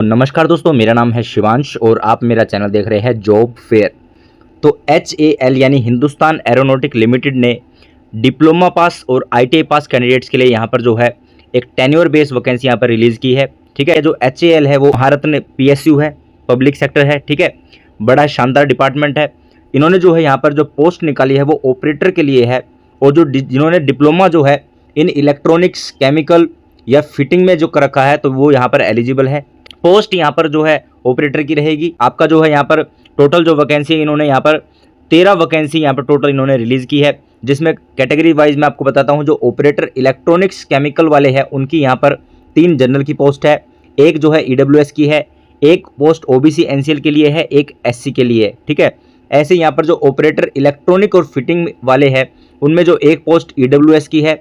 नमस्कार दोस्तों, मेरा नाम है शिवांश और आप मेरा चैनल देख रहे हैं जॉब फेयर। तो HAL यानी हिंदुस्तान एरोनॉटिक लिमिटेड ने डिप्लोमा पास और ITI पास कैंडिडेट्स के लिए यहाँ पर जो है एक टेन्योर बेस्ड वैकेंसी यहाँ पर रिलीज़ की है। ठीक है, जो HAL है वो भारत में PSU है, पब्लिक सेक्टर है। ठीक है, बड़ा शानदार डिपार्टमेंट है। इन्होंने जो है यहाँ पर जो पोस्ट निकाली है वो ऑपरेटर के लिए है, और जो जिन्होंने डिप्लोमा जो है इन इलेक्ट्रॉनिक्स, केमिकल या फिटिंग में जो कर रखा है तो वो यहाँ पर एलिजिबल है। पोस्ट यहाँ पर जो है ऑपरेटर की रहेगी। आपका जो है यहाँ पर टोटल जो वैकेंसी है, इन्होंने यहाँ पर 13 वैकेंसी यहाँ पर टोटल इन्होंने रिलीज़ की है, जिसमें कैटेगरी वाइज मैं आपको बताता हूँ। जो ऑपरेटर इलेक्ट्रॉनिक्स केमिकल वाले हैं उनकी यहाँ पर 3 जनरल की पोस्ट है, एक जो है EWS की है, एक पोस्ट OBC NCL के लिए है, एक SC के लिए है। ठीक है, ऐसे यहाँ पर जो ऑपरेटर इलेक्ट्रॉनिक और फिटिंग वाले हैं उनमें जो एक पोस्ट EWS की है,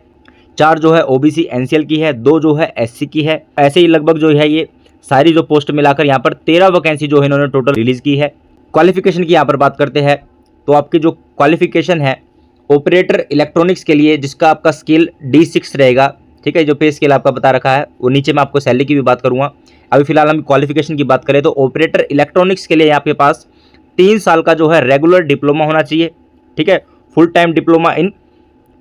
4 जो है OBC NCL की है, 2 जो है SC की है। ऐसे ही लगभग जो है ये सारी जो पोस्ट मिलाकर यहाँ पर 13 वैकेंसी जो है इन्होंने टोटल रिलीज़ की है। क्वालिफिकेशन की यहाँ पर बात करते हैं तो आपकी जो क्वालिफिकेशन है ऑपरेटर इलेक्ट्रॉनिक्स के लिए, जिसका आपका स्केल D6 रहेगा। ठीक है, जो पे स्केल आपका बता रखा है वो नीचे मैं आपको सैलरी की भी बात करूँगा। अभी फिलहाल हम क्वालिफिकेशन की बात करें तो ऑपरेटर इलेक्ट्रॉनिक्स के लिए आपके पास 3 साल का जो है रेगुलर डिप्लोमा होना चाहिए। ठीक है, full time diploma in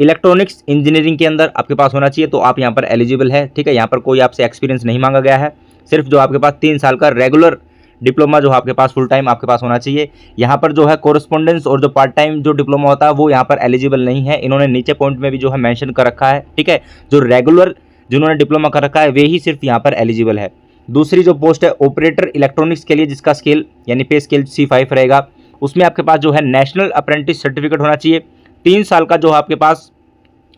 electronics engineering के अंदर आपके पास होना चाहिए, तो आप यहाँ पर एलिजिबल है। ठीक है, यहाँ पर कोई आपसे एक्सपीरियंस नहीं मांगा गया है, सिर्फ जो आपके पास 3 साल का रेगुलर डिप्लोमा जो आपके पास फुल टाइम आपके पास होना चाहिए। यहाँ पर जो है कोरस्पोंडेंस और जो पार्ट टाइम जो डिप्लोमा होता है वो यहाँ पर एलिजिबल नहीं है। इन्होंने नीचे पॉइंट में भी जो है मेंशन कर रखा है। ठीक है, जो रेगुलर जिन्होंने डिप्लोमा कर रखा है वे ही सिर्फ यहाँ पर एलिजिबल है। दूसरी जो पोस्ट है ऑपरेटर इलेक्ट्रॉनिक्स के लिए, जिसका स्केल यानी पे स्केल C5 रहेगा, उसमें आपके पास जो है नेशनल अप्रेंटिस सर्टिफिकेट होना चाहिए। 3 साल का जो आपके पास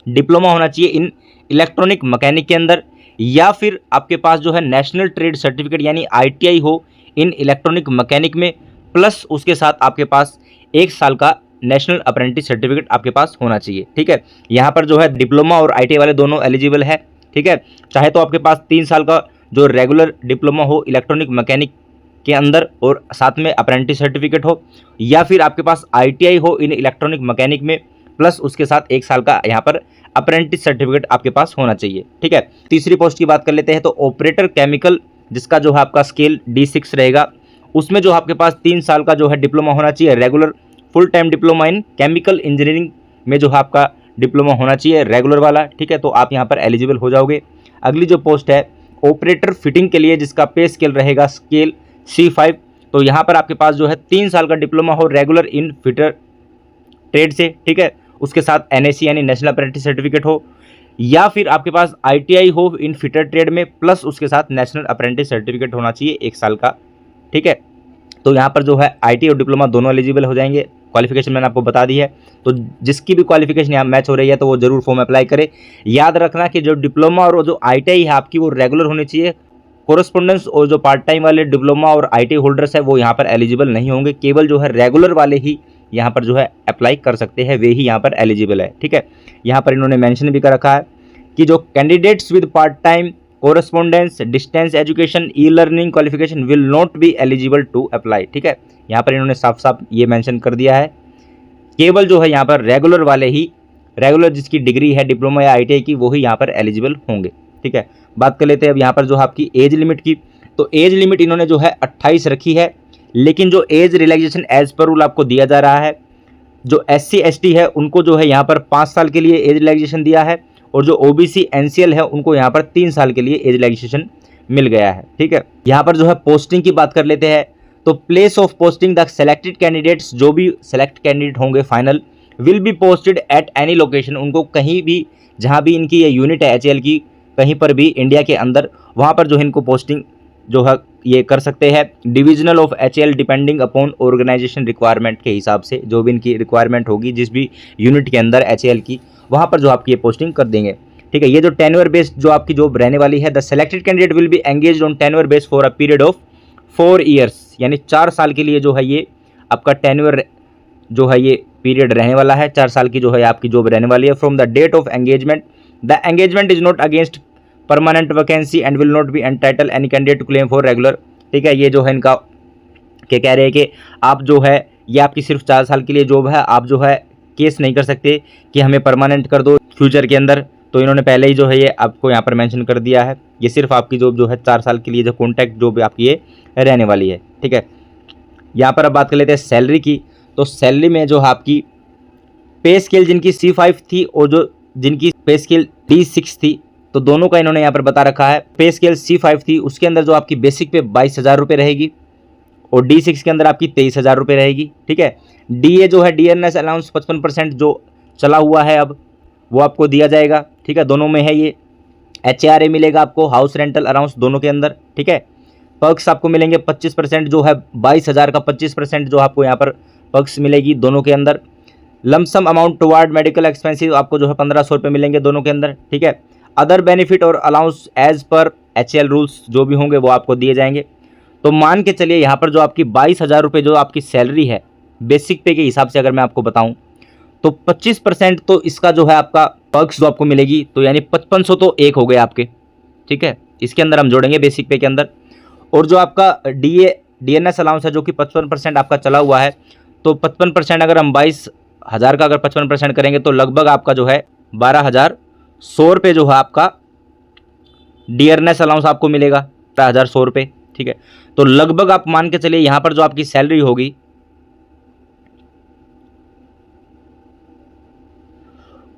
डिप्लोमा होना चाहिए इन इलेक्ट्रॉनिक मैकेनिक के अंदर, या फिर आपके पास जो है नेशनल ट्रेड सर्टिफिकेट यानी ITI हो इन इलेक्ट्रॉनिक मैकेनिक में, प्लस उसके साथ आपके पास 1 साल का नेशनल अप्रेंटिस सर्टिफिकेट आपके पास होना चाहिए। ठीक है, यहाँ पर जो है डिप्लोमा और ITI वाले दोनों एलिजिबल है। ठीक है, चाहे तो आपके पास 3 साल का जो रेगुलर डिप्लोमा हो इलेक्ट्रॉनिक मैकेनिक के अंदर और साथ में अप्रेंटिस सर्टिफिकेट हो, या फिर आपके पास ITI हो इन इलेक्ट्रॉनिक मैकेनिक में प्लस उसके साथ 1 साल का यहाँ पर अप्रेंटिस सर्टिफिकेट आपके पास होना चाहिए। ठीक है, तीसरी पोस्ट की बात कर लेते हैं तो ऑपरेटर केमिकल, जिसका जो है आपका स्केल D6 रहेगा, उसमें जो आपके पास 3 साल का जो है डिप्लोमा होना चाहिए, regular full time diploma in chemical engineering में जो है आपका डिप्लोमा होना चाहिए रेगुलर वाला। ठीक है, तो आप यहाँ पर एलिजिबल हो जाओगे। अगली जो पोस्ट है ऑपरेटर फिटिंग के लिए, जिसका पे स्केल रहेगा स्केल C5, तो यहाँ पर आपके पास जो है 3 साल का डिप्लोमा हो रेगुलर इन फिटर ट्रेड से। ठीक है, उसके साथ NAC यानी नेशनल अप्रेंटिस सर्टिफिकेट हो, या फिर आपके पास ITI हो इन फिटर ट्रेड में, प्लस उसके साथ नेशनल अप्रेंटिस सर्टिफिकेट होना चाहिए 1 साल का। ठीक है, तो यहाँ पर जो है ITI और डिप्लोमा दोनों एलिजिबल हो जाएंगे। क्वालिफिकेशन मैंने आपको बता दी है, तो जिसकी भी क्वालिफिकेशन यहाँ मैच हो रही है तो वो जरूर फॉर्म अप्लाई करे। याद रखना कि जो डिप्लोमा और जो ITI है आपकी वो रेगुलर होनी चाहिए। कोरस्पोंडेंस और जो पार्ट टाइम वाले डिप्लोमा और ITI होल्डर्स है वो यहाँ पर एलिजिबल नहीं होंगे, केवल जो है रेगुलर वाले ही यहाँ पर जो है अप्लाई कर सकते हैं, वे ही यहाँ पर एलिजिबल है। ठीक है, यहाँ पर इन्होंने मेंशन भी कर रखा है कि जो candidates with part time correspondence distance education e learning qualification will not be eligible to apply. ठीक है, यहाँ पर इन्होंने साफ साफ ये मेंशन कर दिया है, केवल जो है यहाँ पर रेगुलर वाले ही, रेगुलर जिसकी डिग्री है डिप्लोमा या ITI की, वो ही यहाँ पर एलिजिबल होंगे। ठीक है, बात कर लेते हैं अब यहाँ पर जो है आपकी एज लिमिट की। तो एज लिमिट इन्होंने जो है 28 रखी है, लेकिन जो as relaxation as per rule आपको दिया जा रहा है, जो SC ST है उनको जो है यहाँ पर 5 साल के लिए एज रिलैक्सेशन दिया है, और जो OBC NCL है उनको यहाँ पर 3 साल के लिए एज रिलैक्सेशन मिल गया है। ठीक है, यहाँ पर जो है पोस्टिंग की बात कर लेते हैं तो place of posting the selected candidates, जो भी सेलेक्ट कैंडिडेट होंगे final, will be posted at any location, उनको कहीं भी जहाँ भी इनकी ये यूनिट है HAL की, कहीं पर भी इंडिया के अंदर, वहाँ पर जो है इनको पोस्टिंग जो है ये कर सकते हैं। Divisional of HAL depending upon organization requirement के हिसाब से, जो भी इनकी रिक्वायरमेंट होगी जिस भी यूनिट के अंदर HAL की, वहाँ पर जो आपकी ये पोस्टिंग कर देंगे। ठीक है, ये जो टेन्योर बेस्ड जो आपकी जॉब रहने वाली है, the selected candidate will be engaged on tenure base for a period of 4 years, यानी 4 साल के लिए जो है ये आपका टेन्योर जो है ये पीरियड रहने वाला है। 4 साल की जो है आपकी जॉब रहने वाली है। From the date of engagement, the engagement is not against permanent vacancy and will not be entitle any candidate to claim for regular. ठीक है, ये जो है इनका क्या कह रहे हैं कि आप जो है ये आपकी सिर्फ 4 साल के लिए जॉब है, आप जो है केस नहीं कर सकते कि हमें परमानेंट कर दो फ्यूचर के अंदर, तो इन्होंने पहले ही जो है ये आपको यहाँ पर मेंशन कर दिया है। ये सिर्फ आपकी जो है 4 साल के लिए जो कॉन्ट्रैक्ट जो भी आपकी ये रहने वाली है, ठीक है। यहाँ पर अब बात कर लेते हैं सैलरी की। तो सैलरी में जो आपकी पे स्केल जिनकी C5 थी और जो जिनकी पे स्केल D6 थी, तो दोनों का इन्होंने यहाँ पर बता रखा है। पे स्केल C5 थी, उसके अंदर जो आपकी बेसिक पे 22,000 रुपये रहेगी और D6 के अंदर आपकी 23,000 रुपये रहेगी, ठीक है। DA जो है डियरनेस अलाउंस 55% जो चला हुआ है अब वो आपको दिया जाएगा, ठीक है। दोनों में है ये। HRA मिलेगा आपको, हाउस रेंटल अलाउंस दोनों के अंदर, ठीक है। पर्क्स आपको मिलेंगे 25% जो है 22,000 का 25% जो आपको यहाँ पर पर्क्स मिलेगी दोनों के अंदर। Lump sum amount toward medical expenses आपको जो है 1,500 रुपये मिलेंगे दोनों के अंदर, ठीक है। अदर बेनिफिट और allowance as per HL rules जो भी होंगे वो आपको दिए जाएंगे। तो मान के चलिए यहाँ पर जो आपकी 22,000 रुपये जो आपकी सैलरी है बेसिक पे के हिसाब से अगर मैं आपको बताऊँ तो 25% तो इसका जो है आपका पर्क्स जो आपको मिलेगी, तो यानी 5500 तो एक हो गए आपके, ठीक है। इसके अंदर हम जोड़ेंगे बेसिक पे के अंदर। और जो आपका DNS अलाउंस है जो कि 55% आपका चला हुआ है, तो 55% अगर हम 22,000 का अगर 55% करेंगे तो लगभग आपका जो है 12,100 रुपये जो है आपका DNS अलाउंस आपको मिलेगा, 12,100 रुपये, ठीक है। तो लगभग आप मान के चलिए यहाँ पर जो आपकी सैलरी होगी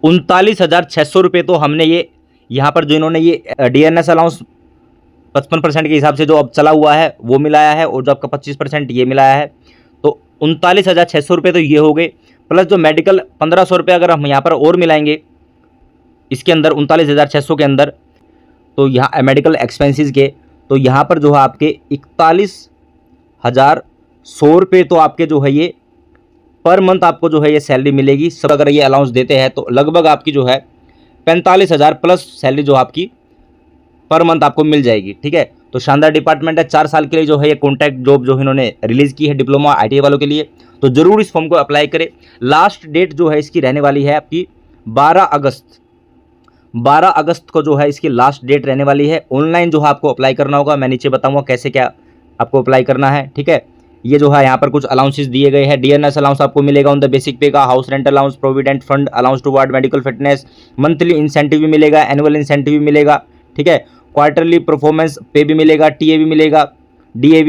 39,600 रुपये। तो हमने ये यहाँ पर जो इन्होंने ये DNS अलाउंस 55% के हिसाब से जो अब चला हुआ है वो मिलाया है और जो आपका 25% ये मिलाया है, तो 39,600 रुपये तो ये हो गए। प्लस जो मेडिकल 1,500 रुपये अगर हम यहाँ पर और मिलाएंगे इसके अंदर 39,600 के अंदर, तो यहाँ मेडिकल एक्सपेंसेस के, तो यहाँ पर जो है आपके 41,100 रुपये तो आपके जो है ये पर मंथ आपको जो है ये सैलरी मिलेगी। सब अगर ये अलाउंस देते हैं तो लगभग आपकी जो है 45,000 प्लस सैलरी जो आपकी पर मंथ आपको मिल जाएगी, ठीक है। तो शानदार डिपार्टमेंट है। 4 साल के लिए जो है ये कॉन्ट्रैक्ट जॉब जो इन्होंने रिलीज़ की है डिप्लोमा ITI वालों के लिए, तो ज़रूर इस फॉर्म को अप्लाई करें। लास्ट डेट जो है इसकी रहने वाली है आपकी 12 अगस्त को जो है इसकी लास्ट डेट रहने वाली है। ऑनलाइन जो है आपको अप्लाई करना होगा, मैं नीचे बताऊँगा कैसे क्या आपको अप्लाई करना है, ठीक है। ये जो है यहाँ पर कुछ अलाउंसेस दिए गए हैं। DNS अलाउंस आपको मिलेगा ऑन द बेसिक पे का, house rent allowance, provident fund allowance toward medical fitness, monthly incentive भी मिलेगा, एनुअल इंसेंटिव भी मिलेगा, ठीक है। क्वार्टरली परफॉर्मेंस पे भी मिलेगा, TA भी मिलेगा, DA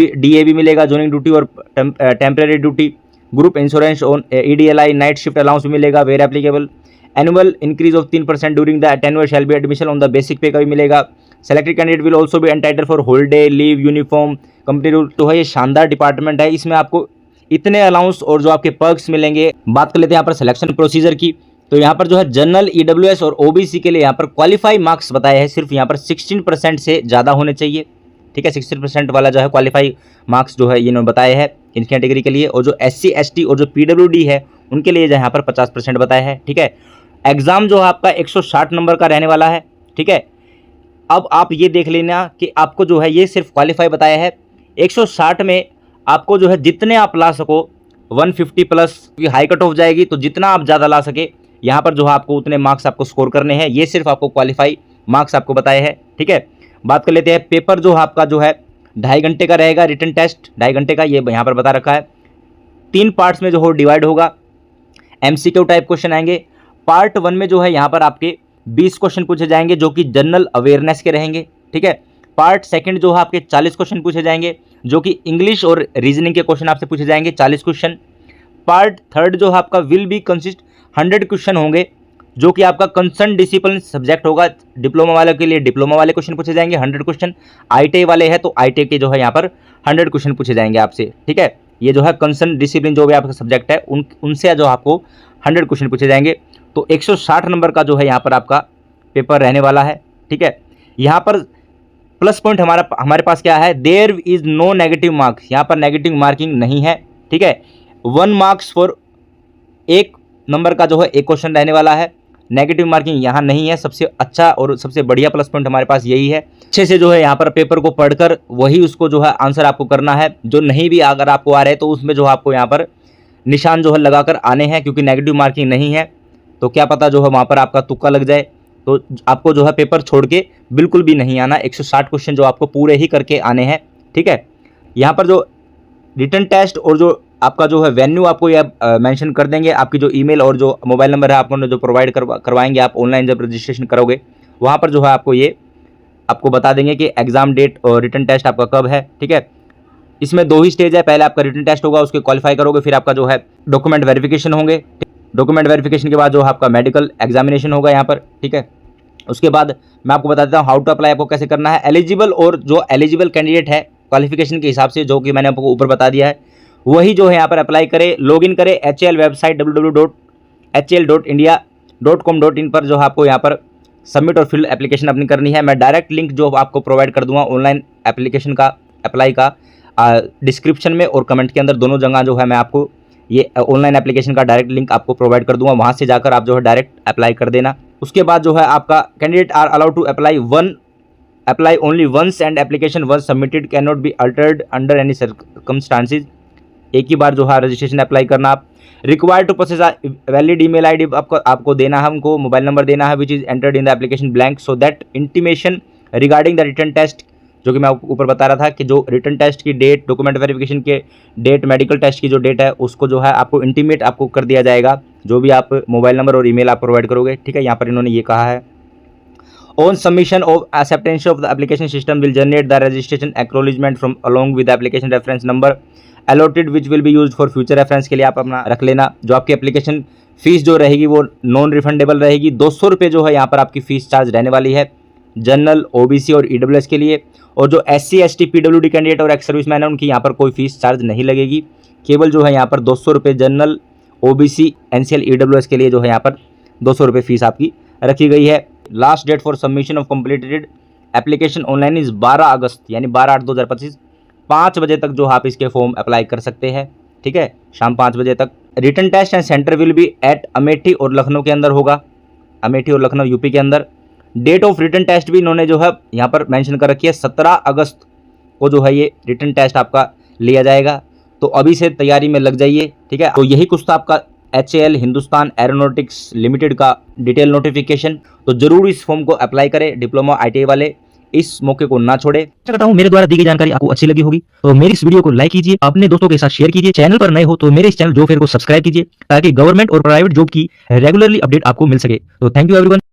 भी मिलेगा, जोनिंग ड्यूटी और temporary duty, group insurance on EDLI, night shift allowance भी मिलेगा where applicable, annual increase of 3% during the tenure shall be admission on the basic pay का भी मिलेगा। Selected candidate will also be entitle for holiday leave, uniform, company rule. तो है ये शानदार department है, इसमें आपको इतने अलाउंस और जो आपके पर्क्स मिलेंगे। बात कर लेते हैं यहाँ पर सिलेक्शन प्रोसीजर की। तो यहाँ पर जो है जनरल, EWS और OBC के लिए यहाँ पर क्वालिफाई मार्क्स बताए हैं, सिर्फ यहाँ पर 16% से ज़्यादा होने चाहिए, ठीक है। 16% वाला जो है क्वालिफाई मार्क्स जो है ये इन्होंने बताए हैं इन कैटेगरी के लिए। और जो SC ST और जो PWD है उनके लिए जो यहाँ पर 50% बताया है, ठीक है। एग्ज़ाम जो है आपका 160 नंबर का रहने वाला है, ठीक है। अब आप ये देख लेना कि आपको जो है ये सिर्फ क्वालिफाई बताया है। 160 में आपको जो है जितने आप ला सको 150 प्लस हाई कट ऑफ जाएगी, तो जितना आप ज़्यादा ला सके यहाँ पर जो है आपको उतने मार्क्स आपको स्कोर करने हैं। ये सिर्फ आपको क्वालिफाई मार्क्स आपको बताए हैं, ठीक है। बात कर लेते हैं पेपर जो आपका जो है 2.5 घंटे का रहेगा, रिटन टेस्ट 2.5 घंटे का, ये यहाँ पर बता रखा है। 3 पार्ट्स में जो हो डिवाइड होगा, MCQ टाइप क्वेश्चन आएंगे। पार्ट 1 में जो है यहाँ पर आपके 20 क्वेश्चन पूछे जाएंगे जो कि जनरल अवेयरनेस के रहेंगे, ठीक है। पार्ट 2 जो है आपके 40 क्वेश्चन पूछे जाएंगे जो कि इंग्लिश और रीजनिंग के क्वेश्चन आपसे पूछे जाएंगे, 40 क्वेश्चन। पार्ट 3 जो है आपका विल बी कंसिस्ट 100 क्वेश्चन होंगे जो कि आपका कंसर्न डिसिप्लिन सब्जेक्ट होगा। डिप्लोमा वालों के लिए डिप्लोमा वाले क्वेश्चन पूछे जाएंगे 100 क्वेश्चन, ITI वाले हैं तो ITI के जो है यहाँ पर 100 क्वेश्चन पूछे जाएंगे आपसे, ठीक है। ये जो है कंसर्न डिसिप्लिन जो भी आपका सब्जेक्ट है उनसे जो आपको 100 क्वेश्चन पूछे जाएंगे। तो 160 नंबर का जो है यहाँ पर आपका पेपर रहने वाला है, ठीक है। यहाँ पर प्लस पॉइंट हमारे पास क्या है, there is no negative marks, यहाँ पर नेगेटिव मार्किंग नहीं है, ठीक है। 1 मार्क्स फॉर 1 नंबर का जो है 1 क्वेश्चन रहने वाला है, नेगेटिव मार्किंग यहाँ नहीं है। सबसे अच्छा और सबसे बढ़िया प्लस पॉइंट हमारे पास यही है। अच्छे से जो है यहाँ पर पेपर को पढ़कर वही उसको जो है आंसर आपको करना है। जो नहीं भी अगर आपको आ रहे हैं तो उसमें जो आपको यहाँ पर निशान जो है लगाकर आने हैं, क्योंकि नेगेटिव मार्किंग नहीं है तो क्या पता जो है वहाँ पर आपका तुक्का लग जाए। तो आपको जो है पेपर छोड़ के बिल्कुल भी नहीं आना, 160 क्वेश्चन जो आपको पूरे ही करके आने हैं, ठीक है। यहाँ पर जो रिटन टेस्ट और जो आपका जो है वेन्यू आपको ये मेंशन कर देंगे, आपकी जो ईमेल और जो मोबाइल नंबर है आपको जो प्रोवाइड करवाएंगे आप ऑनलाइन जब रजिस्ट्रेशन करोगे, वहाँ पर जो है आपको ये आपको बता देंगे कि एग्ज़ाम डेट और रिटन टेस्ट आपका कब है। ठीक है, इसमें 2 ही स्टेज है, पहले आपका रिटन टेस्ट होगा, उसके क्वालिफाई करोगे, फिर आपका जो है डॉक्यूमेंट वेरिफिकेशन होंगे। डॉक्यूमेंट वेरिफिकेशन के बाद जो आपका मेडिकल एग्जामिनेशन होगा यहाँ पर। ठीक है, उसके बाद मैं आपको बता देता हूँ हाउ टू अप्लाई आपको कैसे करना है। एलिजिबल और जो एलिजिबल कैंडिडेट है क्वालिफिकेशन के हिसाब से, जो कि मैंने आपको ऊपर बता दिया है, वही जो है यहाँ पर अप्लाई करे, लॉगिन करे HAL वेबसाइट www.hl.india.com.in पर जो है आपको यहाँ पर सबमिट और फिल एप्लीकेशन अपनी करनी है। मैं डायरेक्ट लिंक जो आपको प्रोवाइड कर दूंगा ऑनलाइन एप्लीकेशन का अप्लाई का डिस्क्रिप्शन में और कमेंट के अंदर, दोनों जगह जो है मैं आपको ये ऑनलाइन एप्लीकेशन का डायरेक्ट लिंक आपको प्रोवाइड कर दूंगा, वहाँ से जाकर आप जो है डायरेक्ट अप्लाई कर देना। उसके बाद जो है आपका candidate are allowed to apply only once and application once submitted can not be altered under any circumstances. एक ही बार जो है रजिस्ट्रेशन अप्लाई करना। आप required to process valid email ID आपको देना है, हमको मोबाइल नंबर देना है which is entered in the application blank so that intimation regarding the written test, जो कि मैं आपको ऊपर बता रहा था कि जो रिटन टेस्ट की डेट, डॉक्यूमेंट वेरिफिकेशन के डेट, मेडिकल टेस्ट की जो डेट है उसको जो है आपको इंटीमेट आपको कर दिया जाएगा, जो भी आप मोबाइल नंबर और ईमेल आप प्रोवाइड करोगे। ठीक है, यहाँ पर इन्होंने ये कहा है on submission of acceptance of the application system will generate the registration acknowledgement from along with application reference number allotted which will be use for future reference. के लिए आप अपना रख लेना। जो आपकी एप्लीकेशन फीस जो रहेगी वो नॉन रिफंडेबल रहेगी। 200 रुपये जो है यहाँ पर आपकी फ़ीस चार्ज रहने वाली है जनरल, OBC और EWS के लिए। और जो SC ST PWD कैंडिडेट और एक्स सर्विसमैन है उनकी यहाँ पर कोई फीस चार्ज नहीं लगेगी। केवल जो है यहाँ पर 200 रुपये जनरल, OBC, NCL, EWS के लिए जो है यहाँ पर 200 रुपये फीस आपकी रखी गई है। Last date for submission of completed application online is 12 August यानी 12/8/2025 5 बजे तक जो आप इसके फॉर्म अप्लाई कर सकते हैं। ठीक है, शाम 5 बजे तक। Written test and center will be at Amethi और लखनऊ के अंदर होगा, अमेठी और लखनऊ यूपी के अंदर। डेट ऑफ रिटन टेस्ट भी इन्होंने जो है यहाँ पर मेंशन कर रखी है, 17 अगस्त को जो है ये रिटन टेस्ट आपका लिया जाएगा। तो अभी से तैयारी में लग जाइए। ठीक है, तो यही कुछ था आपका HAL हिंदुस्तान एरोनॉटिक्स लिमिटेड का डिटेल नोटिफिकेशन। तो जरूर इस फॉर्म को अप्लाई करें, डिप्लोमा ITI वाले इस मौके को ना छोड़े। आशा करता हूं मेरे द्वारा दी गई जानकारी आपको अच्छी लगी होगी, तो मेरी इस वीडियो को लाइक कीजिए, अपने दोस्तों के साथ शेयर कीजिए। चैनल पर नए हो तो मेरे इस चैनल जॉब फेयर को सब्सक्राइब कीजिए ताकि गवर्नमेंट और प्राइवेट जॉब की रेगुलरली अपडेट आपको मिल सके। तो थैंक यू एवरीवन।